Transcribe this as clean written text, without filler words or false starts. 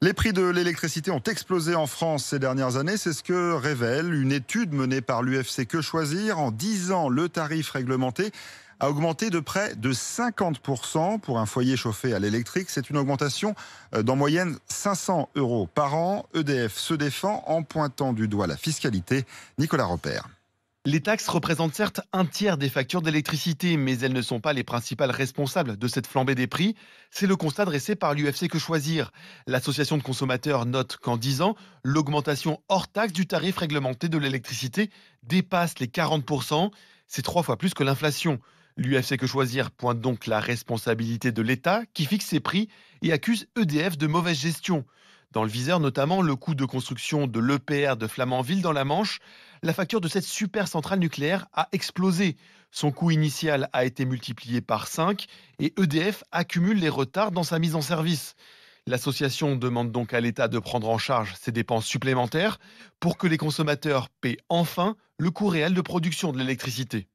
Les prix de l'électricité ont explosé en France ces dernières années. C'est ce que révèle une étude menée par l'UFC Que Choisir. En 10 ans, le tarif réglementé a augmenté de près de 50% pour un foyer chauffé à l'électrique. C'est une augmentation d'en moyenne 500 € par an. EDF se défend en pointant du doigt la fiscalité. Nicolas Repère. Les taxes représentent certes un tiers des factures d'électricité, mais elles ne sont pas les principales responsables de cette flambée des prix. C'est le constat dressé par l'UFC Que Choisir. L'association de consommateurs note qu'en 10 ans, l'augmentation hors taxe du tarif réglementé de l'électricité dépasse les 40%. C'est 3 fois plus que l'inflation. L'UFC Que Choisir pointe donc la responsabilité de l'État qui fixe ses prix et accuse EDF de mauvaise gestion. Dans le viseur notamment le coût de construction de l'EPR de Flamanville dans la Manche. La facture de cette super centrale nucléaire a explosé. Son coût initial a été multiplié par 5 et EDF accumule les retards dans sa mise en service. L'association demande donc à l'État de prendre en charge ces dépenses supplémentaires pour que les consommateurs paient enfin le coût réel de production de l'électricité.